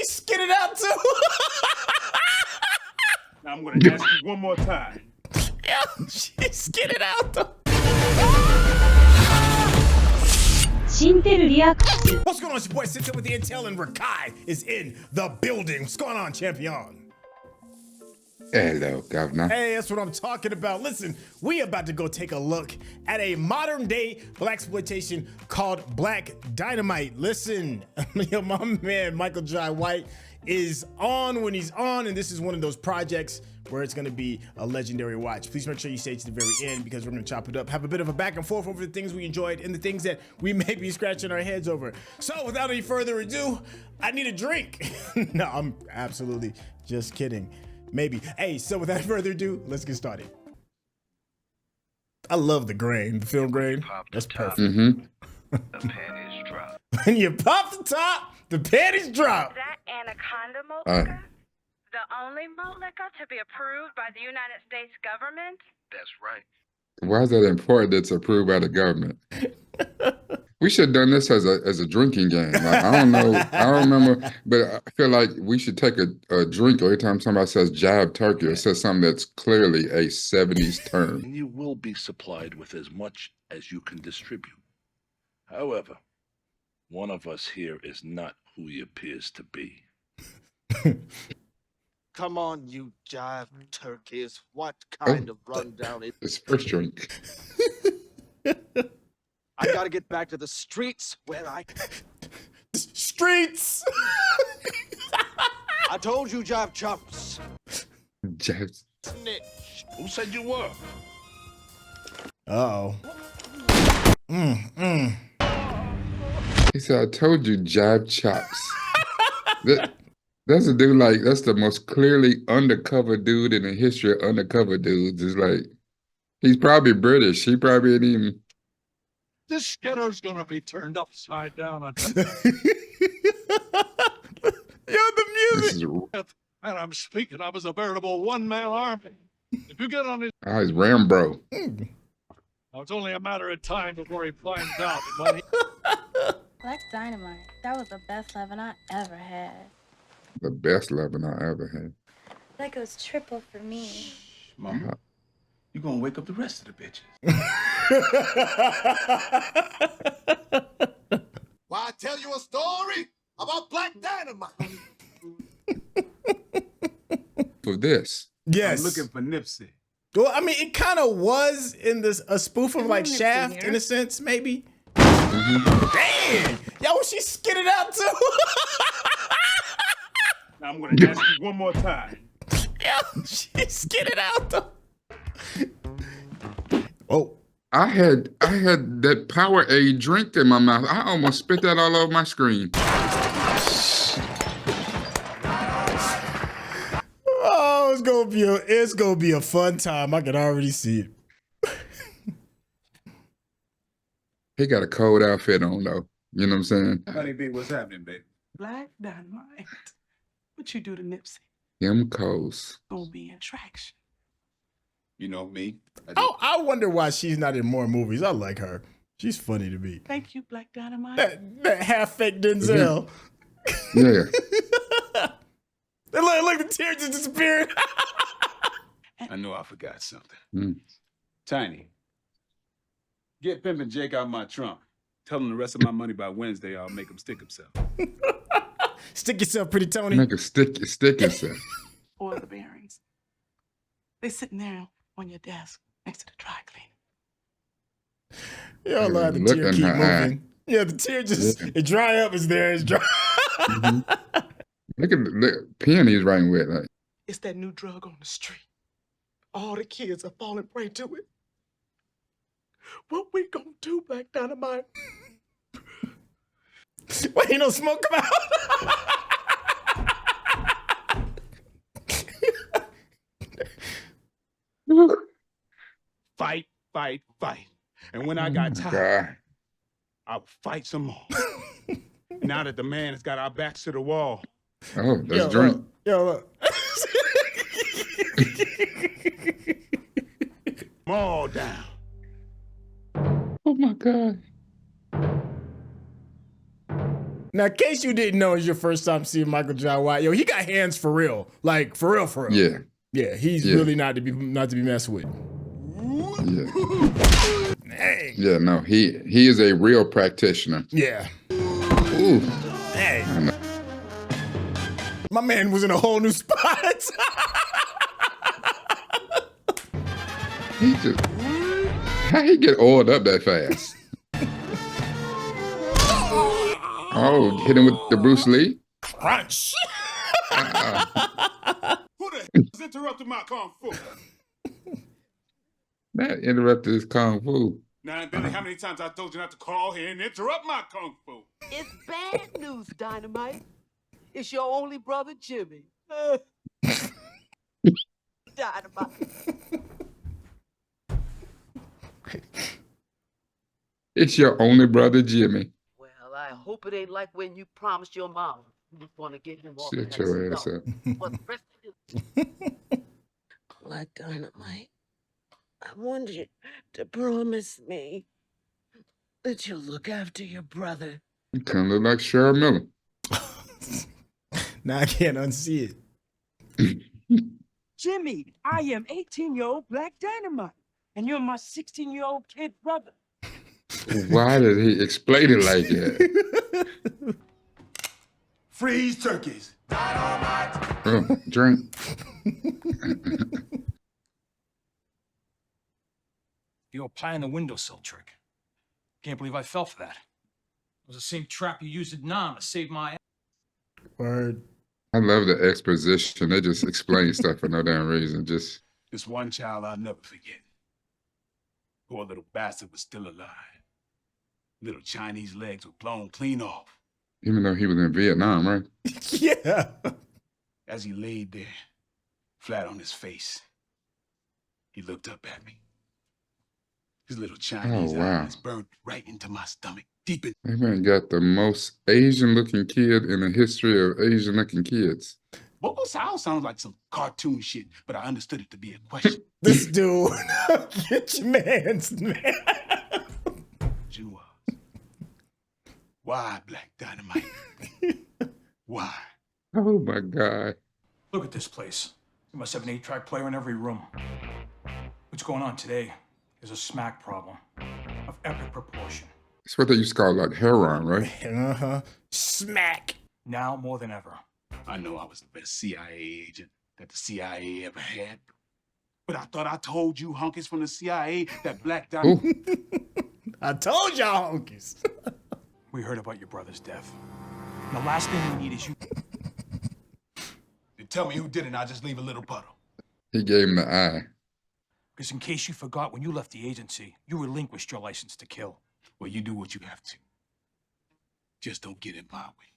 skid it out too? Now I'm gonna ask you one more time. Yeah, she skid it out though. Syntell reaction. What's going on? It's your boy Syntell with the Syntell and Rekkai is in the building. What's going on, champion? Hello, governor. Hey, that's what I'm talking about. Listen, we about to go take a look at a modern day Blaxploitation called Black Dynamite. Listen, my man Michael Jai White is on when he's on, and this is one of those projects where it's gonna be a legendary watch. Please make sure you stay to the very end because we're gonna chop it up, have a bit of a back and forth over the things we enjoyed and the things that we may be scratching our heads over. So without any further ado, I need a drink. No, I'm absolutely just kidding. Maybe. Hey, so without further ado, let's get started. I love the grain, the film grain. That's perfect. Mm-hmm. The panties drop. When you pop the top, the panties drop. That anaconda malt liquor? The only malt liquor to be approved by the United States government? That's right. Why is that important? It's approved by the government. We should have done this as a drinking game. Like, I don't know. I don't remember, but I feel like we should take a drink every time somebody says jive turkey or says something that's clearly a 70s term. And you will be supplied with as much as you can distribute. However, one of us here is not who he appears to be. Come on, you jive turkeys. What kind of rundown is It's first drink. I gotta get back to the streets where I Streets. I told you, jive chumps. Jive. Snitch. Who said you were? Uh-oh. He said, I told you, jive chops. That's a dude like, that's the most clearly undercover dude in the history of undercover dudes. It's like, he's probably British. He probably ain't even. This skinner's gonna be turned upside down. Yo, the This music. is, And I'm speaking of as a veritable one-man army. If you get on his, he's Rambo. now it's only a matter of time before he finds out. But he, Black Dynamite. That was the best loving I ever had. The best loving I ever had. Like it was triple for me. Mama, you gonna wake up the rest of the bitches. Why I tell you a story about Black Dynamite? For this. Yes. I'm looking for Nipsey. Well, I mean, it kind of was in this a spoof of like Nipsey Shaft here. in a sense, maybe. Dang! Yo, she skid it out too. Now I'm gonna ask you one more time. Yo, she skid it out though. Oh. I had that Powerade drink in my mouth. I almost spit that all over my screen. Oh, it's gonna be a fun time. I can already see it. He got a cold outfit on though. You know what I'm saying? Honey B, what's happening, baby? Black Dynamite. What you do to Nipsey? Them coals. Gonna be in traction. You know me. Oh, I wonder why she's not in more movies. I like her. She's funny to me. Thank you, Black Dynamite. That half fake Denzel. Yeah. Look, the tears just disappeared. I know I forgot something. Mm. Tiny, get Pimpin' Jake out my trunk. Tell him the rest of my money by Wednesday. I'll make him stick himself. Stick yourself, pretty Tony. Make a stick yourself. Oil the bearings. They sitting there on your desk next to the dry cleaner. Yo, love the Look tear in keep her moving. Yeah, the tear just it dry up. It's there. It's dry. Look at the pen he's writing with. Like, It's that new drug on the street. All the kids are falling prey to it. What we gonna do, Black Dynamite? Wait, ain't no smoke come out. Fight, fight, fight. And when I got tired, God. I'll fight some more. Now that the man has got our backs to the wall. Oh, let's drink. Look. I'm all down. Oh my God. Now, in case you didn't know, it's your first time seeing Michael Jai White. Yo, he got hands for real. Like, for real, for real. Yeah. Yeah, he's really not to be messed with. Yeah. Dang. Yeah, no, he is a real practitioner. Yeah. Ooh. Hey. My man was in a whole new spot. How he get oiled up that fast? Oh, hit him with the Bruce Lee. Crunch. Who the hell is interrupting my kung fu? That interrupted his kung fu. Now, Billy, how many times I told you not to call here and interrupt my kung fu? It's bad news, Dynamite. It's your only brother, Jimmy. Dynamite. It's your only brother, Jimmy. Well, I hope it ain't like when you promised your mom you just want to get him off. Shut your ass up. What the rest of you? Black Dynamite, I want you to promise me that you'll look after your brother. You kind of look like Cheryl Miller. Now I can't unsee it. Jimmy, I am 18-year-old Black Dynamite, and you're my 16-year-old kid brother. Why did he explain it like that? Freeze turkeys. Oh, drink. You're pie the windowsill trick. Can't believe I fell for that. It was the same trap you used at Nam to save my ass. Word. I love the exposition. They just explain stuff for no damn reason. Just This one child I'll never forget. Poor little bastard was still alive. Little Chinese legs were blown clean off. even though he was in Vietnam, right? Yeah. As he laid there, flat on his face, he looked up at me. His little Chinese eyes burned right into my stomach, deep in. That man got the most Asian-looking kid in the history of Asian-looking kids. What sounds like some cartoon shit, but I understood it to be a question. This dude, get your man's man. You was. Why, Black Dynamite? Why? Oh my God. Look at this place. You must have an 8-track player in every room. What's going on today is a smack problem of epic proportion. It's what they used to call like heroin, right? Uh-huh. Smack. Now more than ever. I know I was the best CIA agent that the CIA ever had. But I thought I told you honkies from the CIA that Black Dynamite... I told y'all honkies. We heard about your brother's death. And the last thing we need is you... You tell me who did it and I'll just leave a little puddle. He gave him the eye. Because in case you forgot, when you left the agency, you relinquished your license to kill. Well, you do what you have to. Just don't get in my way.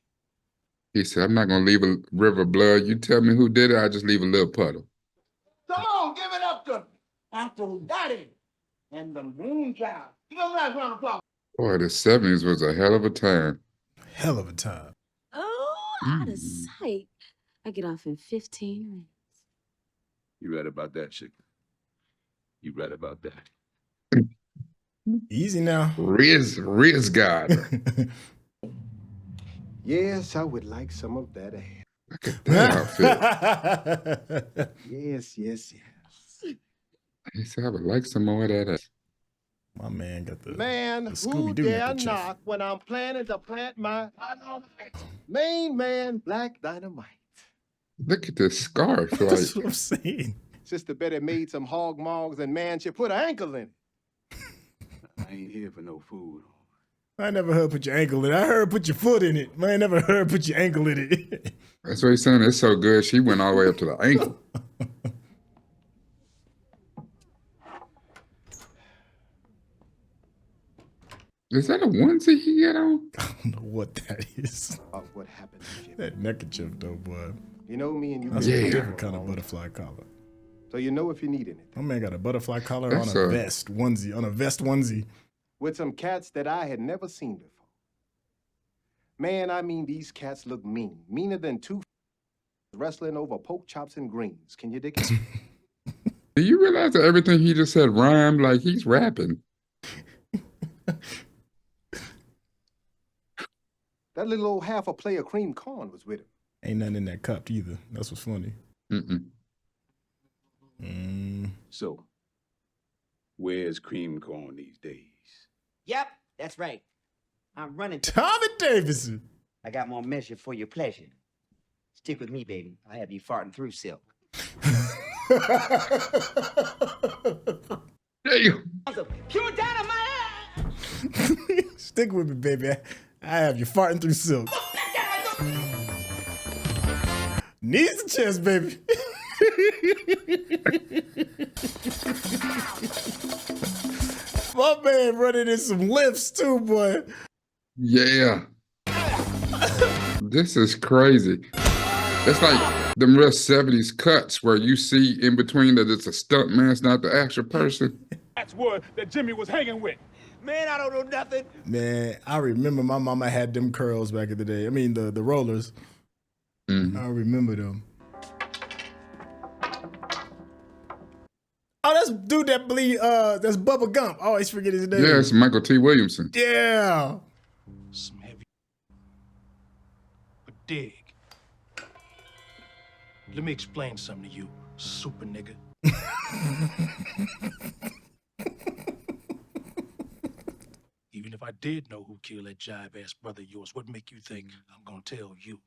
He said, I'm not going to leave a river of blood. You tell me who did it, I'll just leave a little puddle. Come on, give it up to Uncle Daddy and the Moon Child. Give them a nice round of applause. Boy, the 70s was a hell of a time. Hell of a time. Oh, out of sight. I get off in 15 minutes. You right about that, chick. You right about that. Easy now. Riz God. Yes, I would like some of that ass. Look at that outfit. Yes. He said, I would like some more of that ass. My man got the Man, the who Scooby-Doo dare handkerchief. knock when I'm planning to plant my main man, Black Dynamite? Look at this scarf. That's Like, what I'm saying. Sister Betty made some hog mogs and man, she put an ankle in it. I ain't here for no food. I never heard put your ankle in it. I heard put your foot in it. I never heard put your ankle in it. that's what he's saying. It's so good. She went all the way up to the ankle. Is that a onesie he got on? I don't know what that is. Of what happened to Jimmy. That neckerchief though, boy. You know me and you. That's been a together different kind of long. butterfly collar. So you know if you need anything. My man got a butterfly collar That's on a a- vest onesie, on a vest onesie. With some cats that I had never seen before. Man, I mean, these cats look mean. Meaner than two wrestling over pork chops and greens. Can you dig it? Do you realize that everything he just said rhymed like he's rapping? That little old half a plate of cream corn was with him. Ain't nothing in that cup either. That's what's funny. So, where's cream corn these days? Yep, that's right. I'm running. Tommy Davidson. I got more measure for your pleasure. Stick with me, baby. I have you farting through silk. Damn. Pure dynamite! Stick with me, baby. I have you farting through silk. Knees to chest, baby. My man running in some lifts too, boy. Yeah. This is crazy. It's like them real 70s cuts where you see in between that it's a stunt man, it's not the actual person. That's word that Jimmy was hanging with. Man, I don't know nothing. Man, I remember my mama had them curls back in the day. I mean, the rollers. I remember them. Oh, that's dude that bleed, that's Bubba Gump. I always forget his name. Yeah, it's Michael T. Williamson. Yeah. Some heavy. But dig. Let me explain something to you, super nigga. Even if I did know who killed that jive-ass brother of yours, what make you think I'm gonna tell you?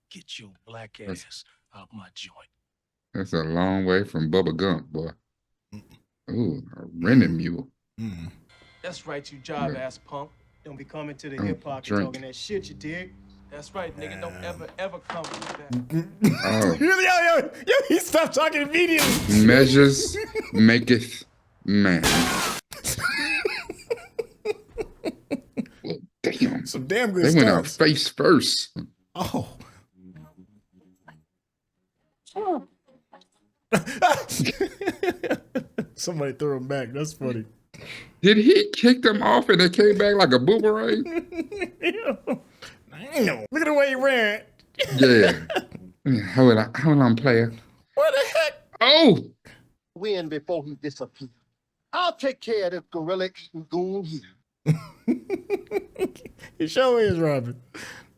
Get your black ass out my joint. That's a long way from Bubba Gump, boy. Ooh, a renting mule. That's right, you jive-ass punk. Don't be coming to the hip-hop and drink. talking that shit, you dig? That's right, nigga. Don't ever come with that. Yo, he stopped talking immediately. Measures maketh man. Well, damn. Some damn good They stuff. went out face first. Oh. Somebody threw him back. That's funny. Did he kick them off and they came back like a boomerang? Damn. Look at the way he ran. Yeah. Hold on, player. What the heck? Oh! Win before he disappears. I'll take care of this gorilla-eating goon here. It sure is, Robin.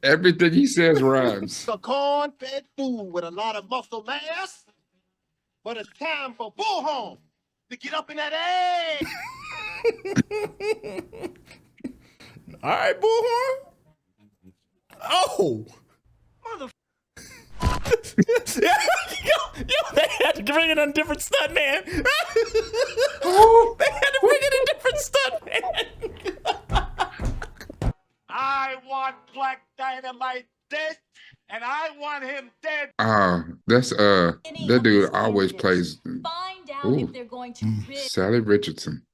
Everything he says rhymes. The corn-fed fool with a lot of muscle mass. But it's time for Bullhorn to get up in that egg. All right, Bullhorn. Oh. Mother. Yo, they had to bring in a different stunt man. They had to bring in a different stunt man. I want Black Dynamite dead, and I want him dead. That's that dude always plays. Find out Ooh. if they're going to rid Sally Richardson.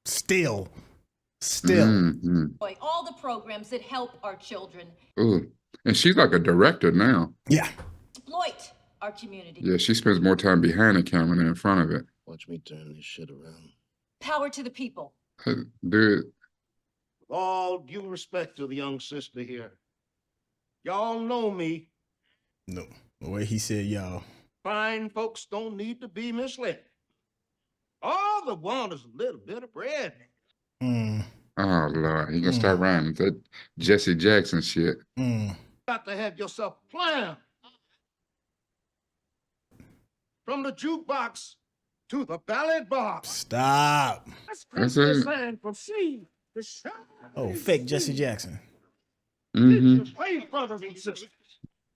Still. all the programs that help our children Ooh. And she's like a director now. Yeah. exploit our community. Yeah, she spends more time behind the camera than in front of it. Watch me turn this shit around. Power to the people. Dude. With all due respect to the young sister here, y'all know me. No. The way he said y'all. Fine folks don't need to be misled. All they want is a little bit of bread. Oh, Lord. He gonna start rhyming. That Jesse Jackson shit. Got to have yourself a plan. From the jukebox to the ballad box. Stop. That's it. and proceed to show. Oh, fake Jesse Jackson. Wait, brothers and sisters.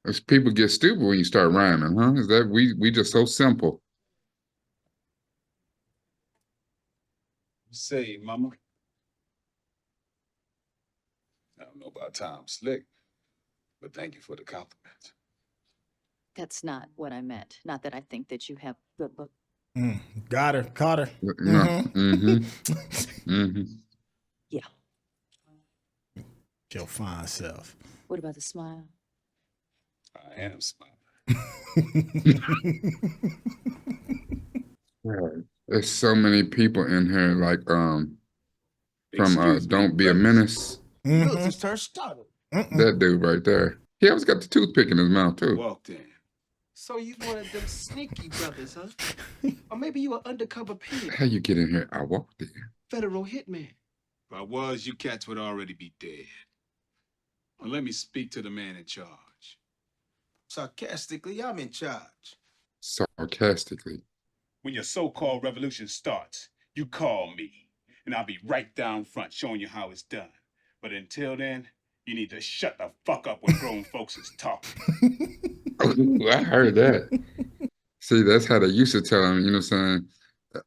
As people get stupid when you start rhyming, huh? Is that we just so simple? Say, mama. I don't know about Tom Slick, but thank you for the compliment. That's not what I meant. Not that I think that you have good look. Got her. Caught her. No. Yeah. Your fine self. What about the smile? I am smiling. There's so many people in here, like from Excuse me, Don't Be a Menace. Just her started. That dude right there. He always got the toothpick in his mouth too. Walked in. So you one of them sneaky brothers, huh? Or maybe you an undercover pimp, How you get in here? I walked in. federal hitman. If I was, you cats would already be dead. Well, let me speak to the man in charge. Sarcastically, I'm in charge. Sarcastically. When your so-called revolution starts, you call me, and I'll be right down front showing you how it's done. But until then, you need to shut the fuck up when grown folks is talking. Ooh, I heard that. See, that's how they used to tell them, you know what I'm saying?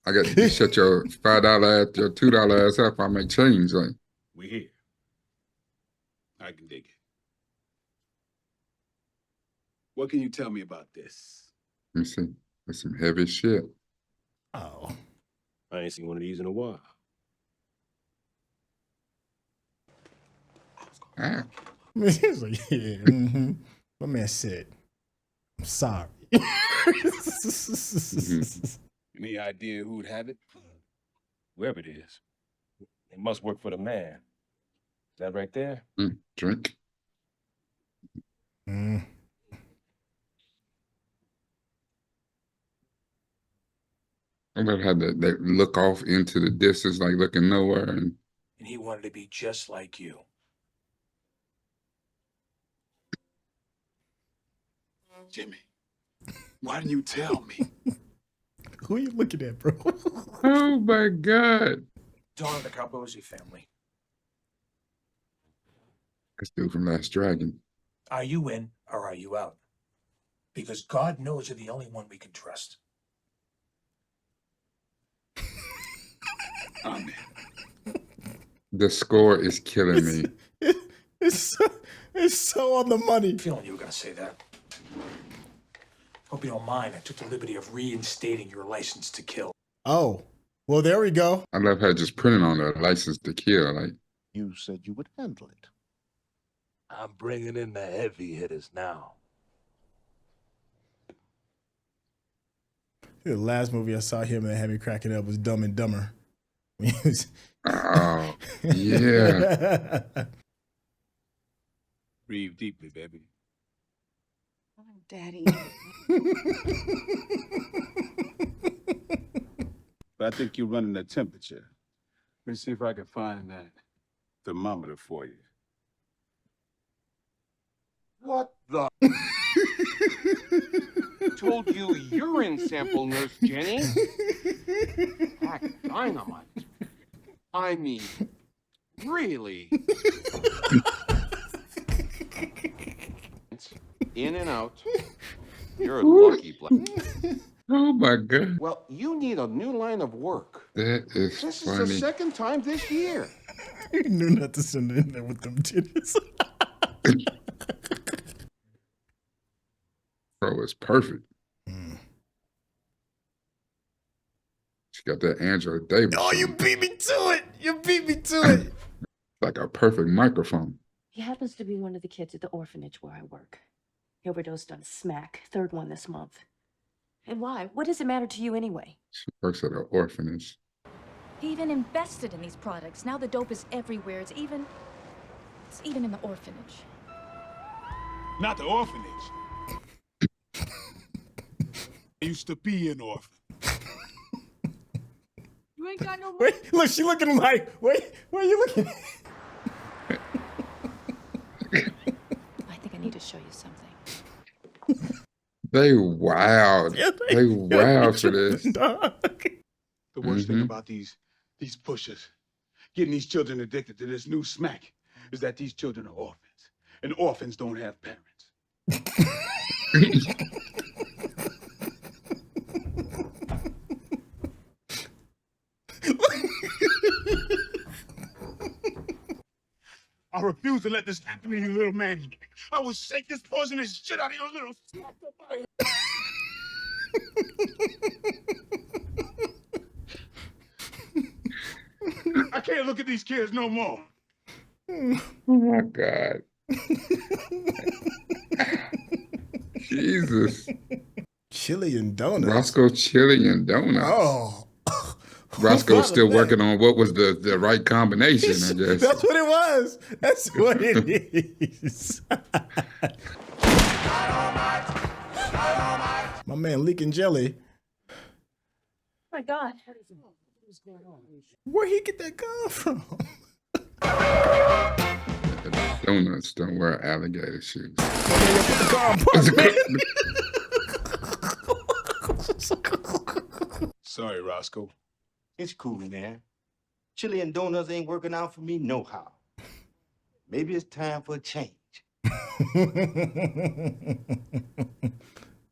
I got to shut your $5 ass, your $2 ass up, I make change. Like, We here. I can dig it. What can you tell me about this? let me see. That's some heavy shit. Oh. I ain't seen one of these in a while. Ah. He's like, yeah. Mm-hmm. My man said, I'm sorry. Any idea who'd have it? Whoever it is. It must work for the man. That right there? Drink. Mm. I love how they look off into the distance, like looking nowhere. And he wanted to be just like you. Jimmy, why didn't you tell me? Who are you looking at, bro? oh my God. Dawn of the Carbosi family. This dude from Last Dragon. Are you in or are you out? Because God knows you're the only one we can trust. I'm in. The score is killing me. It's so on the money. I'm feeling you were going to say that. Hope you don't mind. I took the liberty of reinstating your license to kill. Oh, well, there we go. I love how just printing on the license to kill. Like, you said you would handle it. I'm bringing in the heavy hitters now. The last movie I saw him that had me cracking up was Dumb and Dumber. When he was... Oh, yeah. Breathe deeply, baby. Oh, Daddy. But I think you're running the temperature. Let me see if I can find that thermometer for you. What the? Told you urine sample, Nurse Jenny. Black Dynamite. I mean, really? In and out. You're lucky, Black. Oh my God. Well, you need a new line of work. That is This funny. is the second time this year. You knew not to send it in there with them titties. Bro, it's perfect. She got that Angela Davidson. Oh, you beat me to it. You beat me to it. Like a perfect microphone. He happens to be one of the kids at the orphanage where I work. He overdosed on smack, third one this month. And why? What does it matter to you anyway? She works at an orphanage. He even invested in these products. Now the dope is everywhere. It's even in the orphanage. Not the orphanage. I used to be an orphan. You ain't got no money. Wait, look, she looking like, wait, where are you looking? I think I need to show you something. They wild. Yeah, they wild for this. The worst thing about these pushers, getting these children addicted to this new smack, is that these children are orphans, and orphans don't have parents. I refuse to let this happen to you, little man. I will shake this poisonous shit out of your little... I can't look at these kids no more. Oh my God. Jesus. Chili and donuts. Roscoe Chili and Donuts. Oh. Roscoe's still working on what was the right combination, I guess. That's what it was. That's what it is. My man leaking jelly. Oh my God. Where he get that gun from? Donuts don't wear alligator shoes. Put the car on park, man. Sorry, Roscoe. It's cool, man. Chili and donuts ain't working out for me no how. Maybe it's time for a change.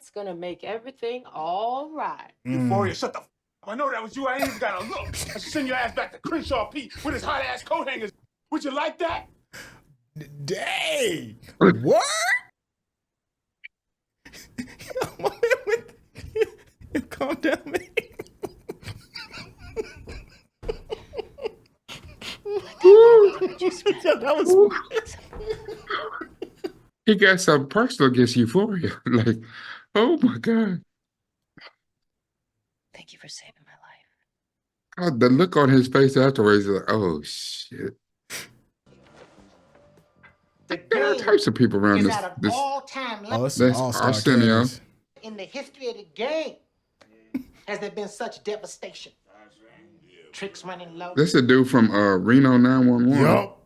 It's gonna make everything all right. Euphoria, shut the f up. I know that was you. I ain't even got a look. I should send your ass back to Crenshaw Pete with his hot-ass coat hangers. Would you like that? Dang. What? Calm down, man. That was. He got some personal against Euphoria. Like, oh my God. Thank you for saving my life. Oh, the look on his face afterwards is like, oh shit. There are types of people around is this. at an all-time level. That's Arsenio. In the history of the game, has there been such devastation? Tricks running low. That's a dude from Reno 911. Yup.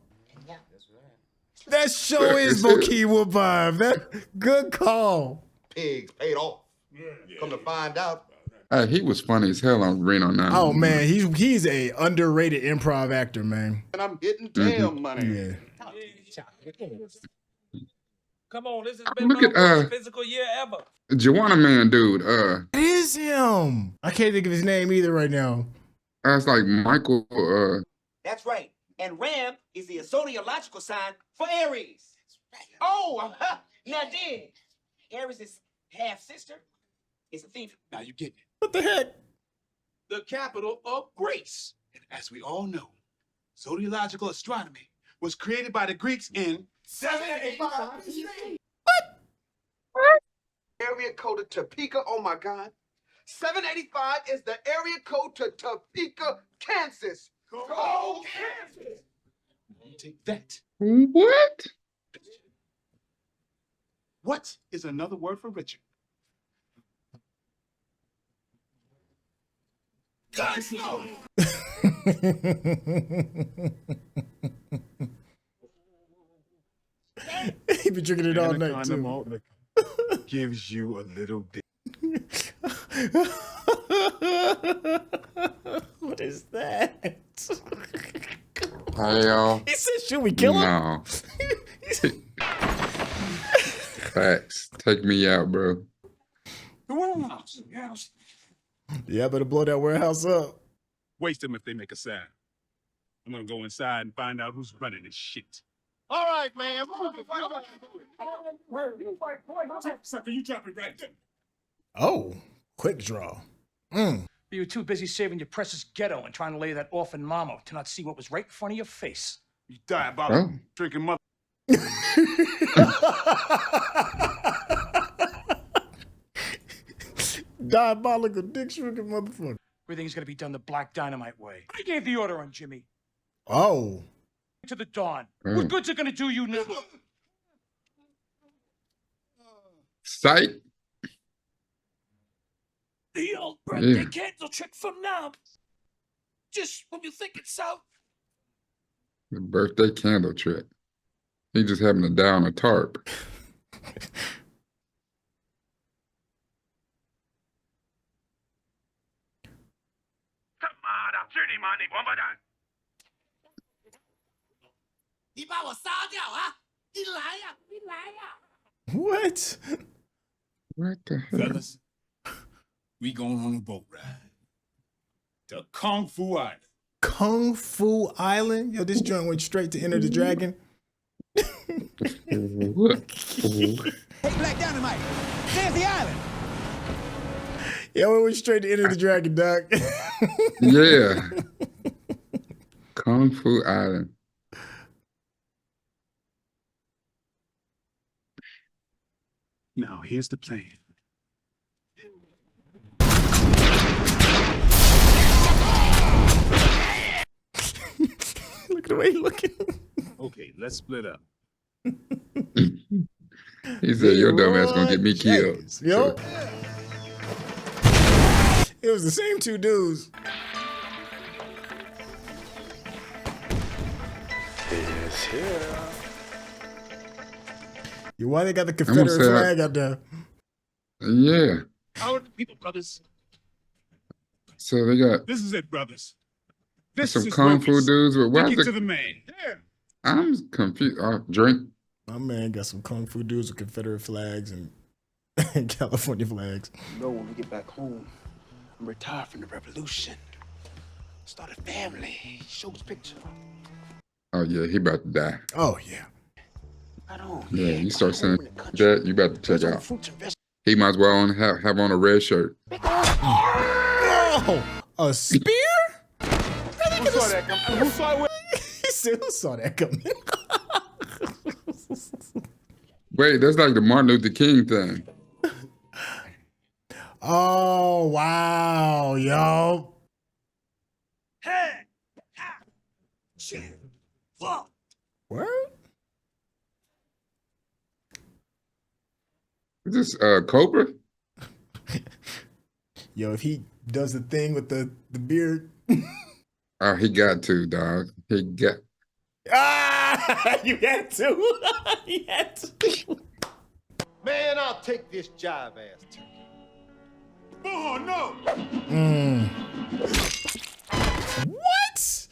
That show is Bokeem vibe. That good call. Pigs paid off. Come to find out. He was funny as hell on Reno 911. Oh man, he's a underrated improv actor, man. And I'm getting damn money. Yeah. Come on, this has been Look my at worst physical year ever. Joanna Man dude. It is him. I can't think of his name either right now. That's like Michael. That's right. And Ram is the zodiacal sign for Aries. Oh, now then, Aries' half sister is a thief. Now you get it. What the heck? The capital of Greece. And as we all know, zodiacal astronomy was created by the Greeks in 785. What? Area code of Topeka. Oh my God. 785 is the area code to Topeka, Kansas. Go Kansas! Take that. What? What is another word for Richard? Guys, no. He been drinking it all night too. Gives you a little bit. What is that? Hell. He said, should we kill him? No. Facts. Take me out, bro. The warehouse. Yes. Yeah, I better blow that warehouse up. Waste them if they make a sound. I'm gonna go inside and find out who's running this shit. All right, man. Sucker, you drop it right there. Oh, quick draw. You were too busy saving your precious ghetto and trying to lay that orphan mama to not see what was right in front of your face. You diabolical drinking mother. Diabolical dick drinking motherfucker. Everything's gonna be done the Black Dynamite way. I gave the order on Jimmy. Oh. To the dawn. What good's it gonna do you now? Sight. The old birthday candle trick from now. Just when you think it's out. The birthday candle trick. He just having to die on a tarp. What? What the hell? Fellas, we going on a boat ride to Kung Fu Island. Kung Fu Island? Yo, this joint went straight to Enter the Dragon. What? Hey, Black Dynamite, there's the island. Yeah, we went straight to Enter the Dragon, Doc. Yeah. Kung Fu Island. Now, here's the plan. Look at the way he's looking. Okay, let's split up. He said, your dumb ass gonna get me killed. Yo. It was the same two dudes. Yeah. Why they got the Confederate flag out there? Yeah. Our people, brothers. So they got This is it, brothers. This some is kung fu dudes. But why Take it to the man. Yeah. I'm confused. Drink. My man got some kung fu dudes with Confederate flags and California flags. You know, when we get back home, I'm retired from the revolution. Start a family. Show his picture. Oh yeah, he about to die. Oh yeah. Yeah, you start saying that, you about to check out. He might as well have on a red shirt. Oh, a spear? Who saw that coming? Who saw it? He said, who saw that coming? Wait, that's like the Martin Luther King thing. Oh, wow, yo. Hey! Shit. Fuck. Word? Is this Cobra? Yo, if he does the thing with the beard. Oh, he got to, dog. He got. Ah, you had to. He had to. Man, I'll take this jive ass turkey. Oh, no. What?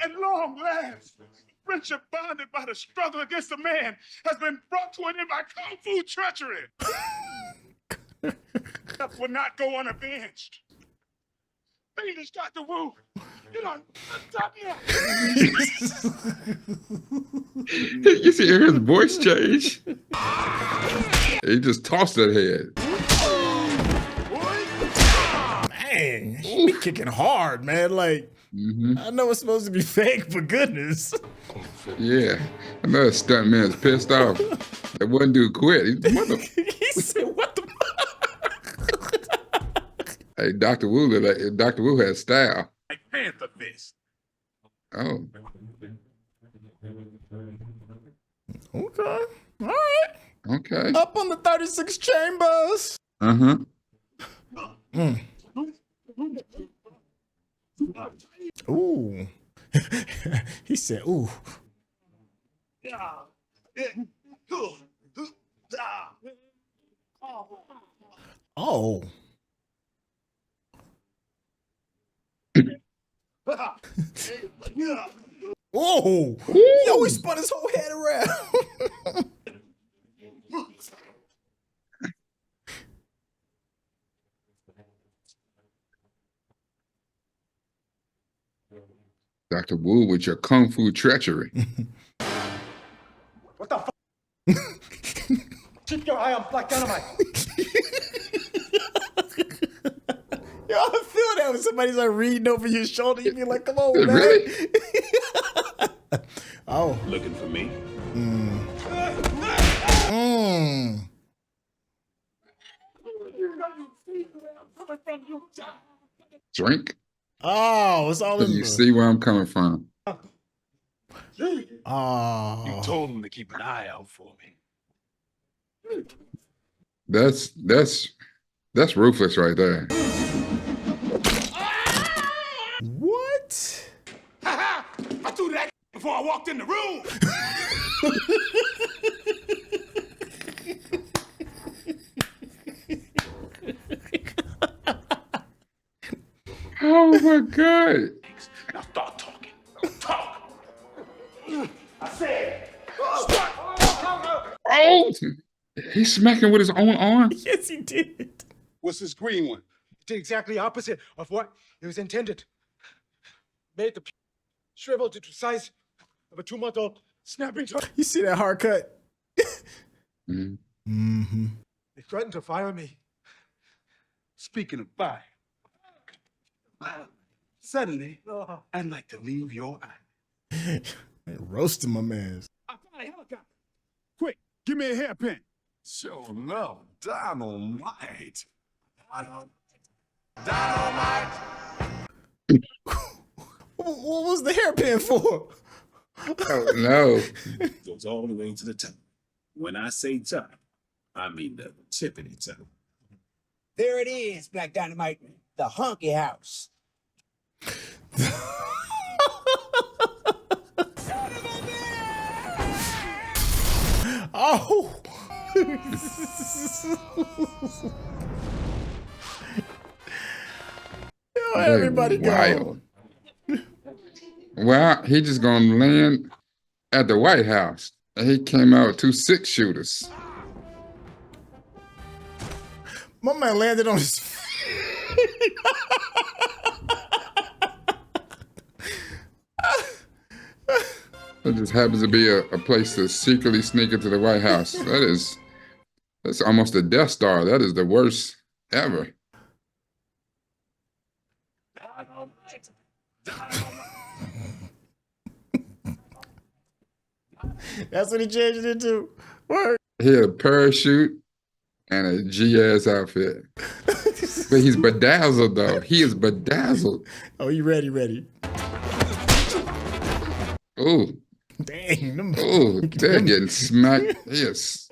At long last, friendship bonded by the struggle against the man has been brought to an end by kung fu treachery. That will not go unavenged. Fiendish Dr. Wu, you don't stop me. You see his voice change? He just tossed that head. Man, he be kicking hard, man. Like, I know it's supposed to be fake, but goodness. Yeah, another stunt man's pissed off. That one dude quit. He said, "What the?" Hey, Dr. Wu had style. Like Panther Fist. Oh. Okay. All right. Okay. Up on the 36 chambers. Uh-huh. Ooh. He said, ooh. Oh. Oh. Yo, he spun his whole head around. Dr. Wu with your kung fu treachery. What the fuck? Keep your eye on Black Dynamite. Yo, I feel that when somebody's like reading over your shoulder, you be like, come on, man. Really? Oh. Looking for me? Drink? Oh, it's all in You see where I'm coming from. Oh. You told him to keep an eye out for me. That's ruthless right there. What? I threw that before I walked in the room. Oh my God. Now start talking. Talk. I said, Oh! He's smacking with his own arm? Yes, he did. What's this green one? It did exactly opposite of what it was intended. Made the shriveled to the size of a 2-month-old snapping turtle. You see that hard cut? Mm-hmm. They threatened to fire me. Speaking of fire, suddenly, I'd like to leave your eye. Roasting my man. I found a helicopter. Quick, give me a hairpin. So no, dynamite. What was the hairpin for? Oh no. Goes all the way to the top. When I say top, I mean the tippity top. There it is, Black Dynamite, the honky house. Oh. Yo, everybody go. Well, he just gonna land at the White House. And he came out with 2 6-shooters. My man landed on his. It just happens to be a place to secretly sneak into the White House. That's almost a Death Star. That is the worst ever. That's what he changed it into. Word. He had a parachute and a G-ass outfit. But he's bedazzled, though. He is bedazzled. Oh, you ready? Ooh. Dang. Ooh, they're getting smacked. Yes.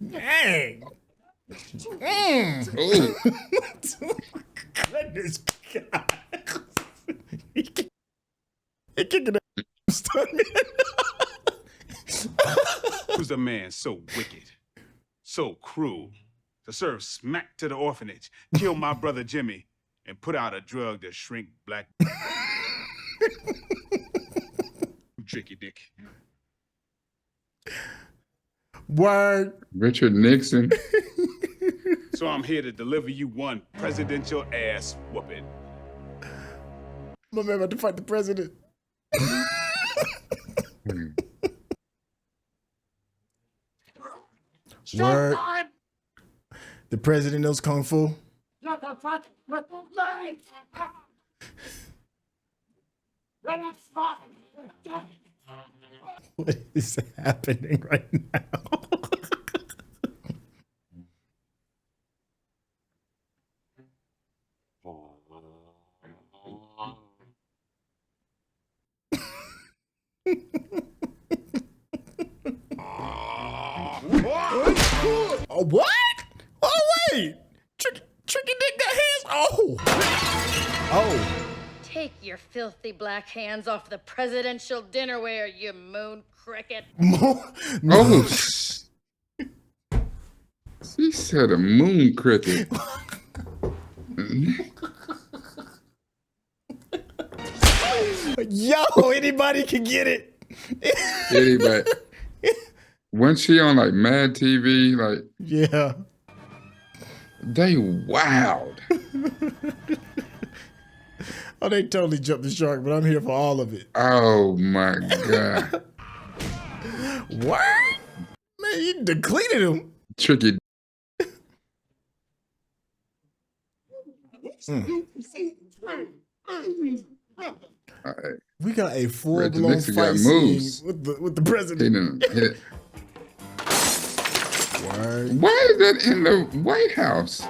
Dang. Ooh. Goodness God. He kicking that stunt man. Who's a man so wicked, so cruel, to serve smack to the orphanage, kill my brother Jimmy, and put out a drug to shrink black... Tricky dick. Word. Richard Nixon. So I'm here to deliver you one presidential ass whooping. My man about to fight the president. Word. The president knows Kung Fu. What is happening right now? Oh, what? Oh, wait. Tricky Dick got hands. Oh. Oh. Take your filthy black hands off the presidential dinnerware, you moon cricket. Oh. She said a moon cricket. Yo, anybody can get it. Anybody. Wasn't she on like Mad TV? Like, yeah. They wild. Oh, they totally jumped the shark, but I'm here for all of it. Oh my God. What? Man, you depleted him. Tricky. We got a full-blown fight scene with the president. Why is that in the White House?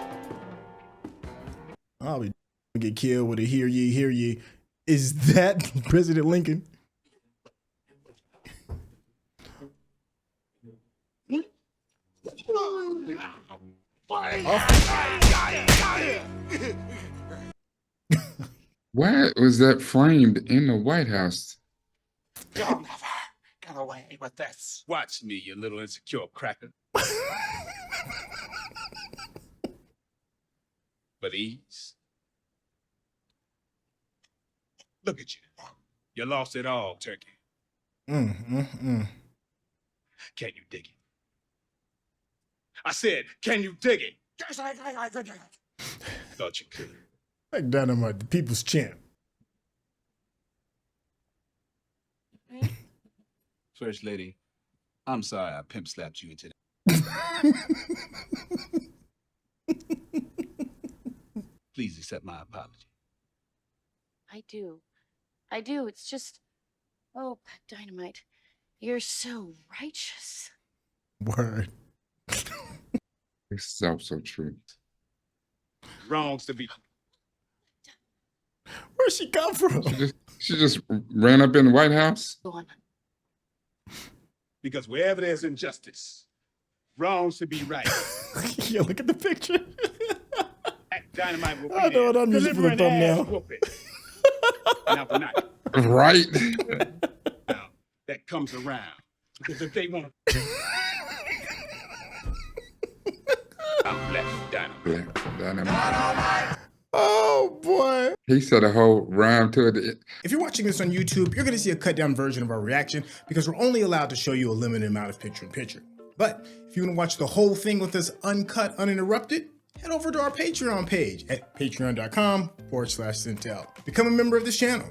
Oh, we get killed with a hear ye. Is that President Lincoln? Why was that framed in the White House? You'll never get away with this. Watch me, you little insecure cracker. But ease. Look at you. You lost it all, Turkey. Can you dig it? I said, can you dig it? Thought you could. Black Dynamite, the people's champ. First lady, I'm sorry I pimp slapped you into that. Please accept my apology. I do. It's just, oh, Black Dynamite, you're so righteous. Word. It's so true. Wrongs to be. Where'd she come from? She just ran up in the White House. Go on. Because wherever there's injustice, wrongs to be right. Yo, look at the picture. Black Dynamite will be I know what I'm using for the thumbnail. Now tonight. Right. Now, that comes around Because if they want to. I'm Black Dynamite. Black Dynamite. Oh boy. He said a whole rhyme to it. If you're watching this on YouTube, you're gonna see a cut down version of our reaction because we're only allowed to show you a limited amount of picture-in-picture. But if you wanna watch the whole thing with us uncut, uninterrupted, head over to our Patreon page at patreon.com/Syntell. Become a member of this channel.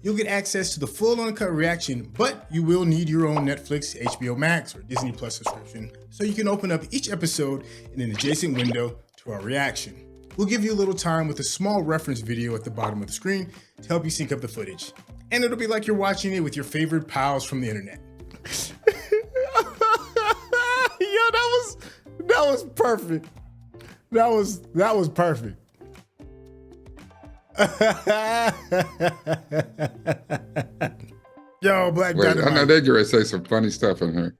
You'll get access to the full uncut reaction, but you will need your own Netflix, HBO Max, or Disney Plus subscription so you can open up each episode in an adjacent window to our reaction. We'll give you a little time with a small reference video at the bottom of the screen to help you sync up the footage. And it'll be like you're watching it with your favorite pals from the internet. Yo, that was perfect. That was perfect. Yo, Black Dynamite. I know they're going to say some funny stuff in here.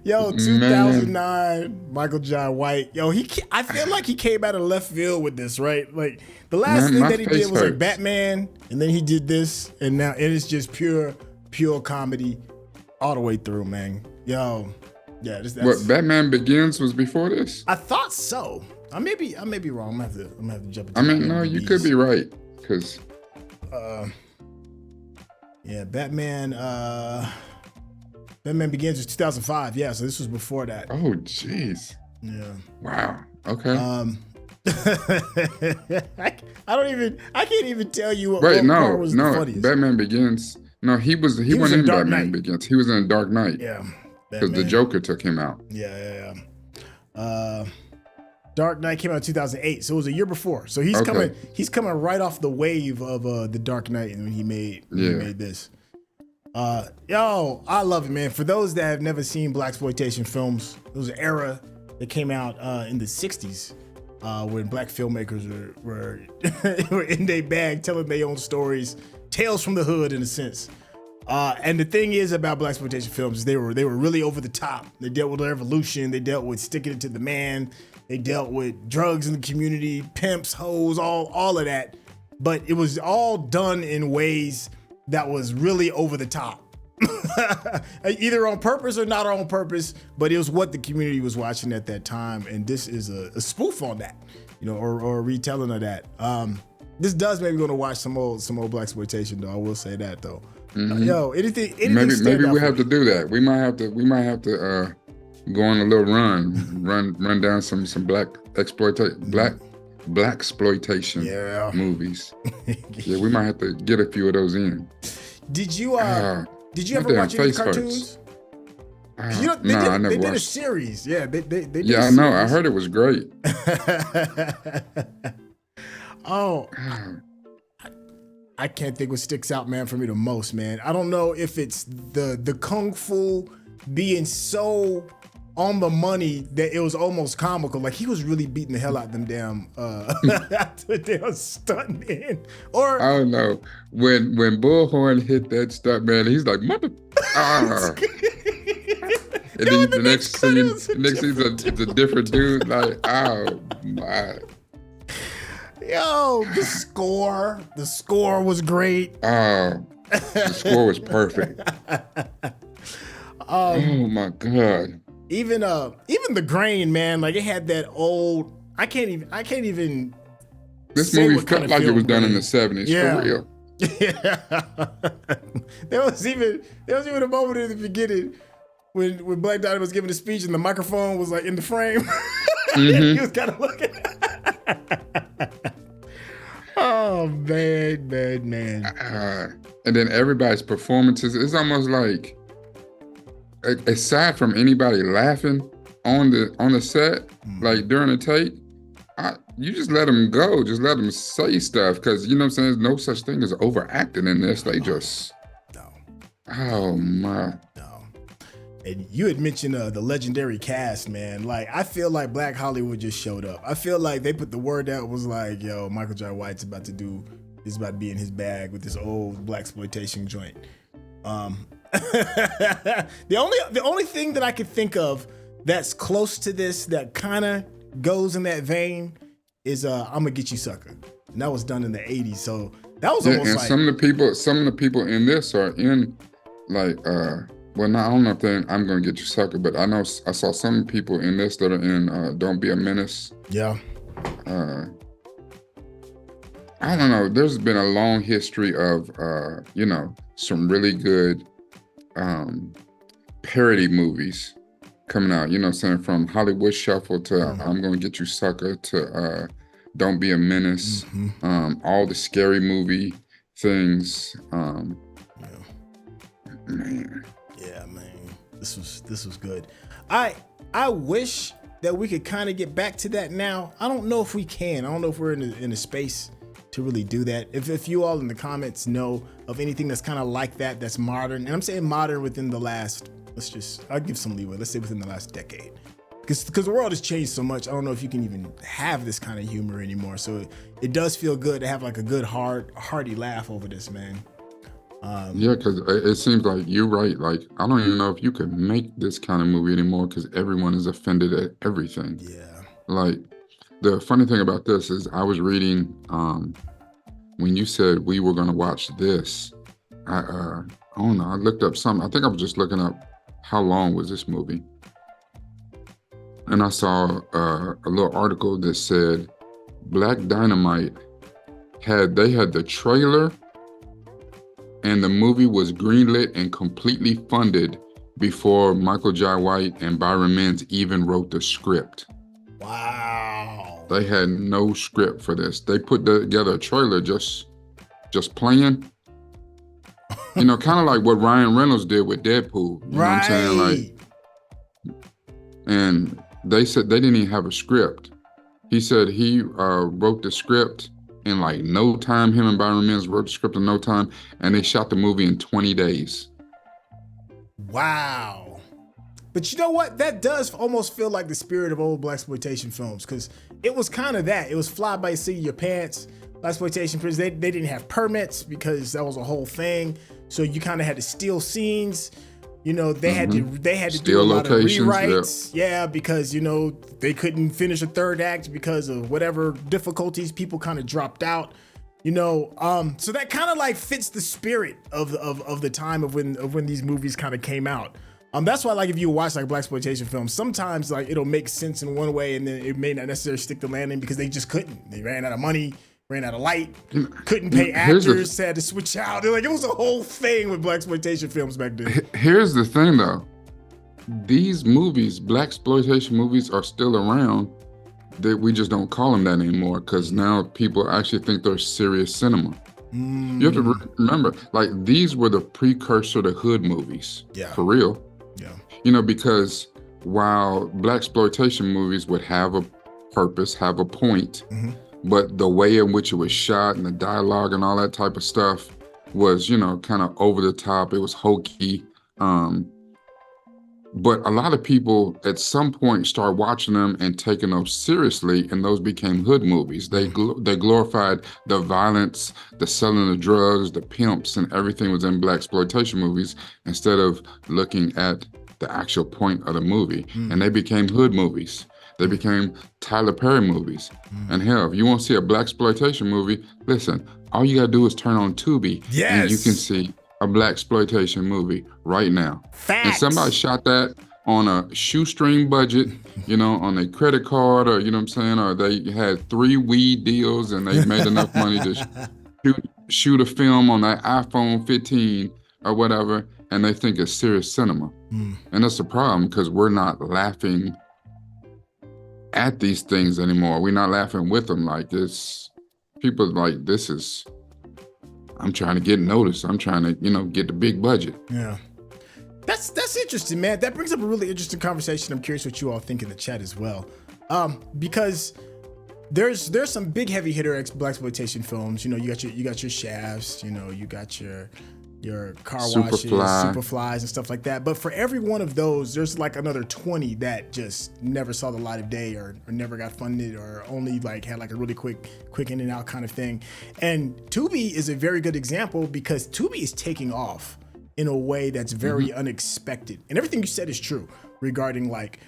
Yo, 2009, Michael Jai White. Yo, I feel like he came out of left field with this, right? Like the last thing that he did was like Batman, and then he did this, and now it is just pure comedy all the way through, man. Yo, yeah. What, Batman Begins was before this? I thought so. I may be wrong. I'm gonna have to jump into I mean, no, you could be right, because yeah, Batman Begins was 2005. Yeah, so this was before that. Oh, jeez. Yeah. Wow. Okay. I can't even tell you what Wait, part was the funniest. Batman Begins. No, he wasn't in Batman Begins. He was in Dark Knight. Yeah. Because the Joker took him out. Yeah. Dark Knight came out in 2008, so it was a year before. So he's coming right off the wave of the Dark Knight, and when he made this. Yo, I love it, man. For those that have never seen Blaxploitation films, it was an era that came out in the 60s when black filmmakers were in their bag telling their own stories, tales from the hood in a sense. And the thing is about Blaxploitation films is they were really over the top. They dealt with revolution. They dealt with sticking it to the man. They dealt with drugs in the community, pimps, hoes, all of that. But it was all done in ways that was really over the top. Either on purpose or not on purpose, but it was what the community was watching at that time. And this is a spoof on that, or a retelling of that. This does make me want to watch some old Blaxploitation, though. I will say that, though. Mm-hmm. Yo, anything maybe we have to do that. We might have to go on a little run down some Blaxploitation movies. Yeah, we might have to get a few of those in. Did you ever watch any cartoons? No, I never they did a watched. series. Yeah, they did Yeah, I know. I heard it was great. Oh, I can't think what sticks out, man, for me the most, man. I don't know if it's the kung fu being so on the money that it was almost comical. Like he was really beating the hell out of them damn stunt man. Or I don't know. When Bullhorn hit that stunt man, he's like, mother. And then the next scene's a different dude. Like, oh my. Yo, the score was great. Oh, the score was perfect. Oh my God. Even the grain, man, like it had that old. I can't even. This movie felt like it was done in the 70s, for real. Yeah. there was even a moment in the beginning when Black Dynamite was giving a speech and the microphone was like in the frame. Mm-hmm. He was kind of looking. Oh man. And then everybody's performances, it's almost like, aside from anybody laughing on the set, like during the take, you just let them go. Just let them say stuff, because you know what I'm saying. There's no such thing as overacting in this. They just oh my. And you had mentioned the legendary cast, man. Like, I feel like Black Hollywood just showed up. I feel like they put the word out, was like, yo, Michael Jai White's about to be in his bag with this old Blaxploitation joint. The only thing that I could think of that's close to this, that kind of goes in that vein, is I'ma Get You Sucker. And that was done in the 80s. So that was almost and like some of the people in this are in well, no, I don't know if they're in I'm Gonna Get You Sucker, but I know I saw some people in this that are in Don't Be a Menace. Yeah. I don't know. There's been a long history of, some really good parody movies coming out, saying from Hollywood Shuffle to I'm Gonna Get You Sucker to Don't Be a Menace, all the scary movie things. Man. Yeah, man. This was good. I wish that we could kind of get back to that now. I don't know if we can. I don't know if we're in a space to really do that. If you all in the comments know of anything that's kind of like that, that's modern, and I'm saying modern within the last, I'll give some leeway. Let's say within the last decade. Because the world has changed so much. I don't know if you can even have this kind of humor anymore. So it does feel good to have like a good, hearty laugh over this, man. Yeah, because it seems like you're right. Like, I don't even know if you could make this kind of movie anymore because everyone is offended at everything. Yeah. Like, the funny thing about this is I was reading when you said we were going to watch this, I don't know, I looked up something. I think I was just looking up how long was this movie. And I saw a little article that said Black Dynamite had the trailer and the movie was greenlit and completely funded before Michael Jai White and Byron Mintz even wrote the script. Wow. They had no script for this. They put together a trailer just playing. Kind of like what Ryan Reynolds did with Deadpool. You know what I'm saying? Like, and they said they didn't even have a script. He said he wrote the script in like no time. Him and Byron Mintz wrote the script in no time, and they shot the movie in 20 days. Wow. But you know what? That does almost feel like the spirit of old Blaxploitation films, because it was kind of that. It was fly by the seat of your pants. Blaxploitation films, they didn't have permits because that was a whole thing. So you kind of had to steal scenes. They had to do a lot of rewrites. Yeah, because they couldn't finish a third act because of whatever difficulties. People kind of dropped out. So that kind of like fits the spirit of the time of when these movies kind of came out. That's why, like, if you watch like Blaxploitation films, sometimes like it'll make sense in one way and then it may not necessarily stick the landing because they just couldn't. They ran out of money, ran out of light, couldn't pay actors, had to switch out. They're like, it was a whole thing with Blaxploitation films back then. Here's the thing though. These movies, Blaxploitation movies, are still around. That we just don't call them that anymore because now people actually think they're serious cinema. You have to remember, like, these were the precursor to hood movies. Yeah. For real. Yeah. Because while Blaxploitation movies would have a purpose, have a point, but the way in which it was shot and the dialogue and all that type of stuff was, kind of over the top. It was hokey. But a lot of people at some point start watching them and taking those seriously, and those became hood movies. They glorified the violence, the selling of drugs, the pimps, and everything was in Blaxploitation movies instead of looking at the actual point of the movie. And they became hood movies. They became Tyler Perry movies. And hell, if you want to see a Blaxploitation movie, listen, all you gotta do is turn on Tubi, and you can see a Blaxploitation movie right now. Facts. And somebody shot that on a shoestring budget, on a credit card, or or they had 3 weed deals and they made enough money to shoot a film on that iPhone 15 or whatever, and they think it's serious cinema. And that's the problem, because we're not laughing at these things anymore. We're not laughing with them. Like, this, people like, I'm trying to get noticed. I'm trying to, get the big budget. Yeah. That's interesting, man. That brings up a really interesting conversation. I'm curious what you all think in the chat as well. Because there's some big heavy hitter Blaxploitation films. You got your Shafts, you got your car washes, Superflies and stuff like that. But for every one of those, there's like another 20 that just never saw the light of day or never got funded or only like had like a really quick in and out kind of thing. And Tubi is a very good example because Tubi is taking off in a way that's very unexpected. And everything you said is true regarding like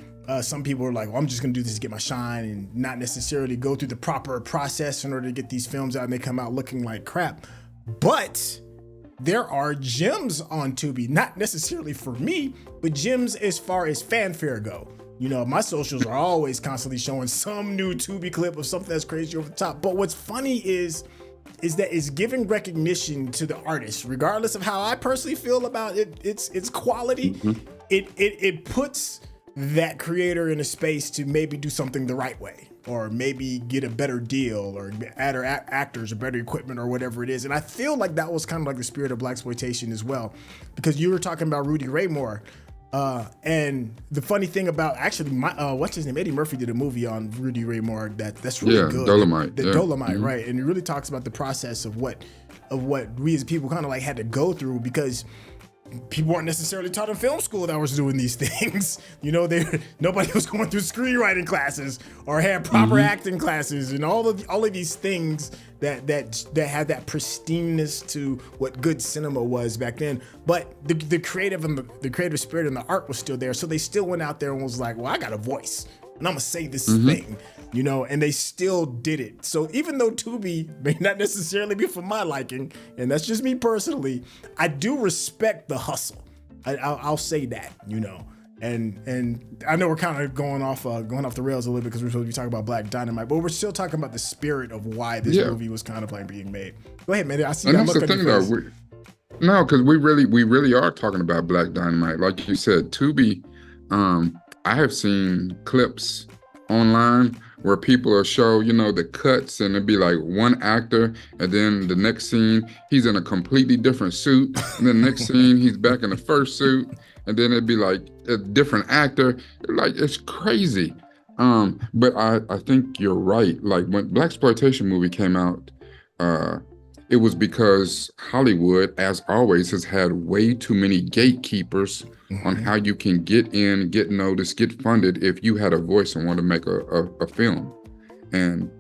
some people are like, well, I'm just gonna do this to get my shine and not necessarily go through the proper process in order to get these films out, and they come out looking like crap. But there are gems on Tubi, not necessarily for me, but gems as far as fanfare go. You know, my socials are always constantly showing some new Tubi clip of something that's crazy over the top. But what's funny is that it's giving recognition to the artist, regardless of how I personally feel about its quality. It puts that creator in a space to maybe do something the right way, or maybe get a better deal, or add actors or better equipment or whatever it is. And I feel like that was kind of like the spirit of Blaxploitation as well, because you were talking about Rudy Ray Moore. And the funny thing about actually, what's his name? Eddie Murphy did a movie on Rudy Ray Moore that's really good. Dolomite. The Dolomite, right? And it really talks about the process of what we as people kind of like had to go through, because people weren't necessarily taught in film school that was doing these things. You know, nobody was going through screenwriting classes or had proper acting classes, and all of these things that had that pristineness to what good cinema was back then. But the creative spirit and the art was still there, so they still went out there and was like, well, I got a voice and I'm gonna say this thing, you know, and they still did it. So even though Tubi may not necessarily be for my liking, and that's just me personally, I do respect the hustle. I'll say that, you know. And I know we're kind of going off the rails a little bit, because we're supposed to be talking about Black Dynamite, but we're still talking about the spirit of why this movie was kind of like being made. Go ahead, man. I see that look on your face. No, because we really are talking about Black Dynamite. Like you said, Tubi. I have seen clips online where people will show, you know, the cuts, and it'd be like one actor, and then the next scene he's in a completely different suit, and then the next scene he's back in the first suit, and then it'd be like a different actor. Like, it's crazy. But I think you're right. Like, when Blaxploitation movie came out, it was because Hollywood, as always, has had way too many gatekeepers on how you can get in, get noticed, get funded if you had a voice and want to make a film. And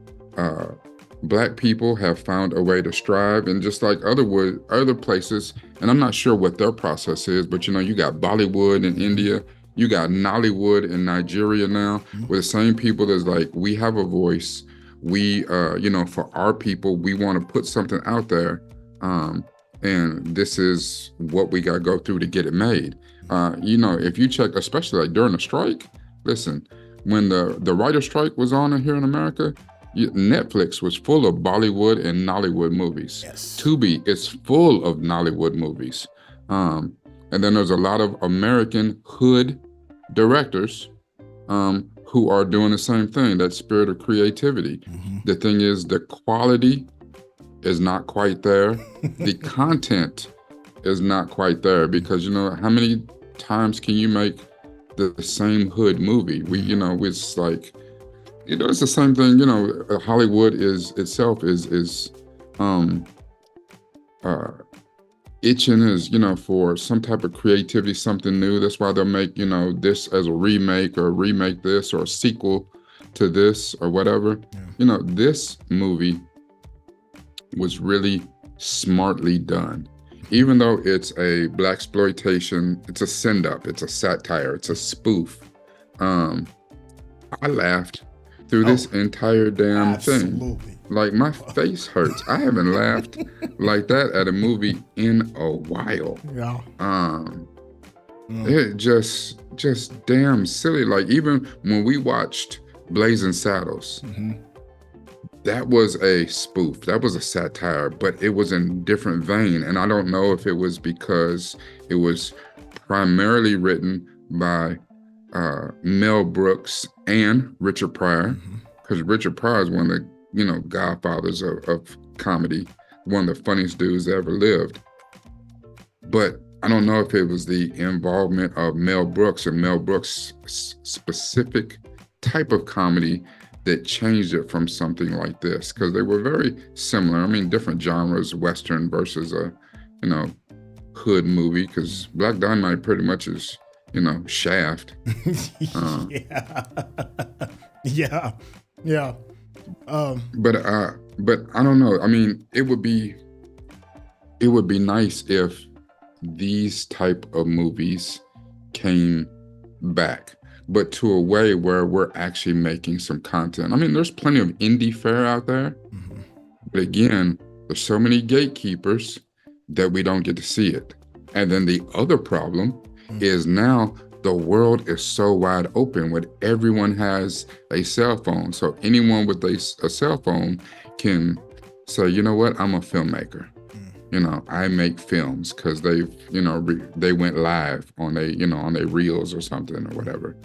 Black people have found a way to strive, and just like other places, and I'm not sure what their process is, but you know, you got Bollywood in India, you got Nollywood in Nigeria now, with the same people that's like, we have a voice. We, you know, for our people, we want to put something out there, and this is what we got to go through to get it made. You know, if you check, especially like during the strike, listen, when the writer's strike was on here in America, Netflix was full of Bollywood and Nollywood movies. Yes. Tubi is full of Nollywood movies. And then there's a lot of American hood directors who are doing the same thing, that spirit of creativity. The thing is, the quality is not quite there. The content is not quite there, because, you know, how many times can you make the same hood movie? You know, it's like, you know, it's the same thing. You know, Hollywood itself is itching, is, you know, for some type of creativity, something new. That's why they'll make, you know, this as a remake, or remake this, or a sequel to this, or whatever. You know, this movie was really smartly done. Even though it's a Blaxploitation, it's a send-up, it's a satire, it's a spoof. I laughed through this entire damn thing. Like, my face hurts. I haven't laughed like that at a movie in a while. It just damn silly. Like, even when we watched Blazing Saddles, that was a spoof, that was a satire, but it was in different vein. And I don't know if it was because it was primarily written by Mel Brooks and Richard Pryor, because Richard Pryor is one of the, you know, godfathers of comedy, one of the funniest dudes that ever lived. But I don't know if it was the involvement of Mel Brooks and Mel Brooks' specific type of comedy that changed it from something like this, because they were very similar. I mean, different genres, Western versus a, you know, hood movie, because Black Dynamite pretty much is, you know, Shaft. But I don't know. I mean, it would be nice if these type of movies came back, but to a way where we're actually making some content. I mean, there's plenty of indie fare out there, but again, there's so many gatekeepers that we don't get to see it. And then the other problem is now the world is so wide open when everyone has a cell phone. So anyone with a cell phone can say, you know what, I'm a filmmaker. You know, I make films because they've, you know, they went live on on their reels or something or whatever.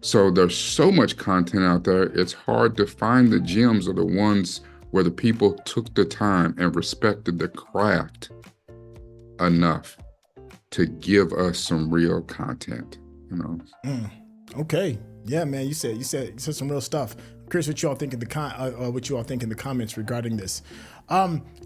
So there's so much content out there. It's hard to find the gems or the ones where the people took the time and respected the craft enough to give us some real content, you know. Okay, yeah, man. You said some real stuff. I'm curious what you all think in the comments regarding this.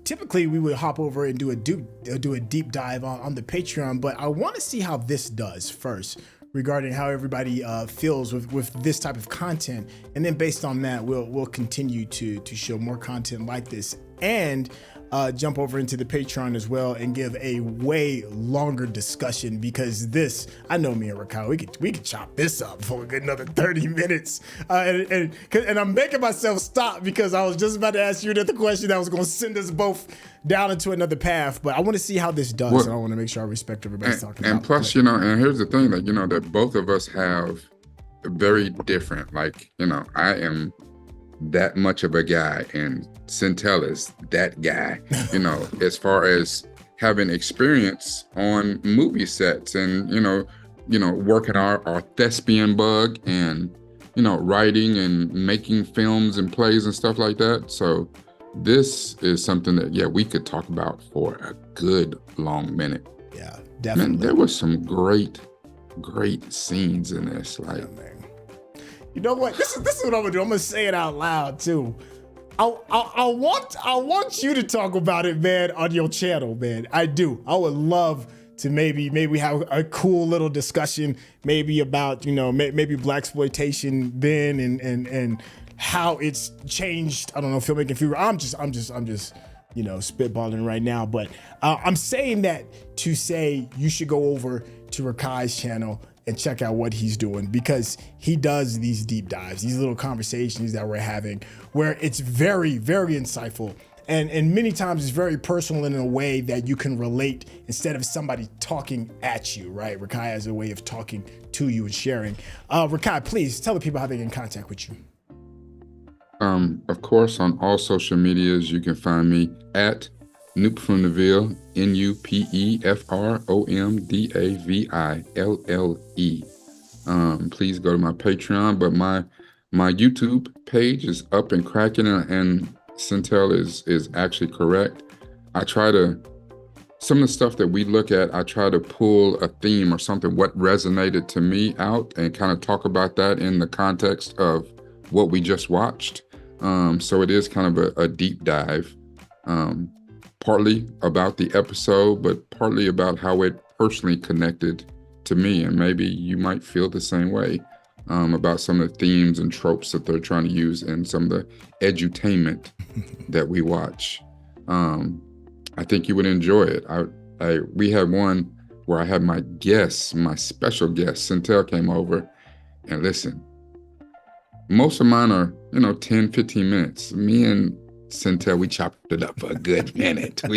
Typically, we would hop over and do a deep dive on the Patreon, but I want to see how this does first, regarding how everybody feels with this type of content, and then based on that, we'll continue to show more content like this and jump over into the Patreon as well and give a way longer discussion, because this, I know me and Rekkai, we could chop this up for a good another 30 minutes. And I'm making myself stop because I was just about to ask you another question that was going to send us both down into another path, but I want to see how this does, and I want to make sure I respect everybody's talking about. And plus, you know, and here's the thing that, you know, that both of us have very different, like, you know, I am that much of a guy and Syntell is that guy, you know, as far as having experience on movie sets and, you know, working our thespian bug and, you know, writing and making films and plays and stuff like that. So this is something that, yeah, we could talk about for a good long minute. Yeah, definitely. Man, there was some great scenes in this. Like, yeah, man. You know what? This is what I'm gonna do. I'm gonna say it out loud too. I want you to talk about it, man, on your channel, man. I do. I would love to maybe have a cool little discussion, maybe about, you know, maybe Blaxploitation then and how it's changed. I don't know, filmmaking fever. I'm just you know, spitballing right now, but I'm saying that to say you should go over to Rekkai's channel and check out what he's doing, because he does these deep dives, these little conversations that we're having where it's very, very insightful. And many times it's very personal in a way that you can relate instead of somebody talking at you, right? Rekkai has a way of talking to you and sharing. Rekkai, please tell the people how they get in contact with you. Of course, on all social medias, you can find me at Noop from the Ville, NUPEFROMDAVILLE. Please go to my Patreon, but my YouTube page is up and cracking, and Syntell is actually correct. I try to, some of the stuff that we look at, I try to pull a theme or something, what resonated to me out, and kind of talk about that in the context of what we just watched. So it is kind of a deep dive. Partly about the episode, but partly about how it personally connected to me. And maybe you might feel the same way about some of the themes and tropes that they're trying to use in some of the edutainment that we watch. I think you would enjoy it. We had one where I had my special guest, Syntell, came over, and listen, most of mine are, you know, 10, 15 minutes. Me and Syntell, we chopped it up for a good minute. But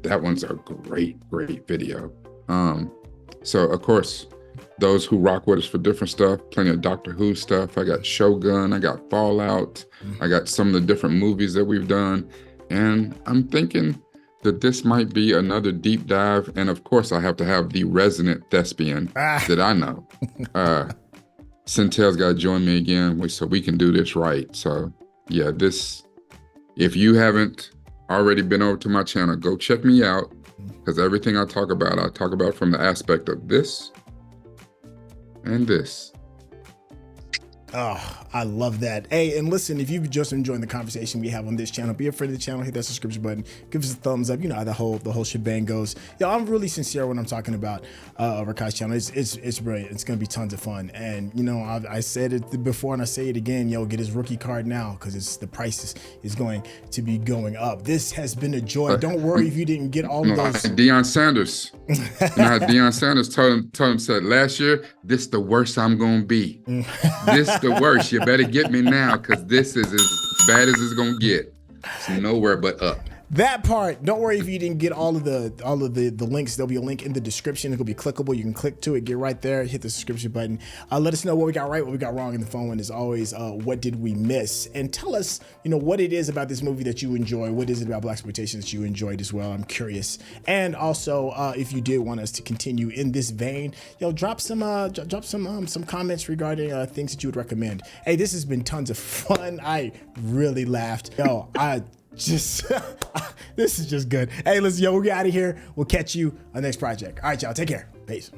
that one's a great video. So of course, those who rock with us for different stuff, plenty of Doctor Who stuff. I got Shogun, I got Fallout, I got some of the different movies that we've done. And I'm thinking that this might be another deep dive. And of course, I have to have the resident thespian that I know. Syntell's got to join me again so we can do this right. So yeah, if you haven't already been over to my channel, go check me out, because everything I talk about from the aspect of this and this. Oh, I love that. Hey, and listen, if you've just enjoyed the conversation we have on this channel, be a friend of the channel, hit that subscription button, give us a thumbs up. You know how the whole shebang goes. Yo, I'm really sincere when I'm talking about Rekkai's channel. It's brilliant. It's gonna be tons of fun. And you know, I said it before and I say it again. Yo, get his rookie card now, because the price is going to be going up. This has been a joy. Don't worry if you didn't get all of those. Deion Sanders. You know how Deion Sanders told him said last year, this the worst I'm gonna be. This the worst. You better get me now, because this is as bad as it's gonna get. It's nowhere but up. That part, don't worry if you didn't get all of the links. There'll be a link in the description. It'll be clickable. You can click to it, get right there, hit the subscription button. Let us know what we got right, what we got wrong. And the phone one is always, what did we miss? And tell us, what it is about this movie that you enjoy. What is it about Blaxploitation that you enjoyed as well? I'm curious. And also, if you did want us to continue in this vein, drop some comments regarding things that you would recommend. Hey, this has been tons of fun. I really laughed. This is just good. Hey, listen, we get out of here. We'll catch you on the next project. All right, y'all, take care. Peace.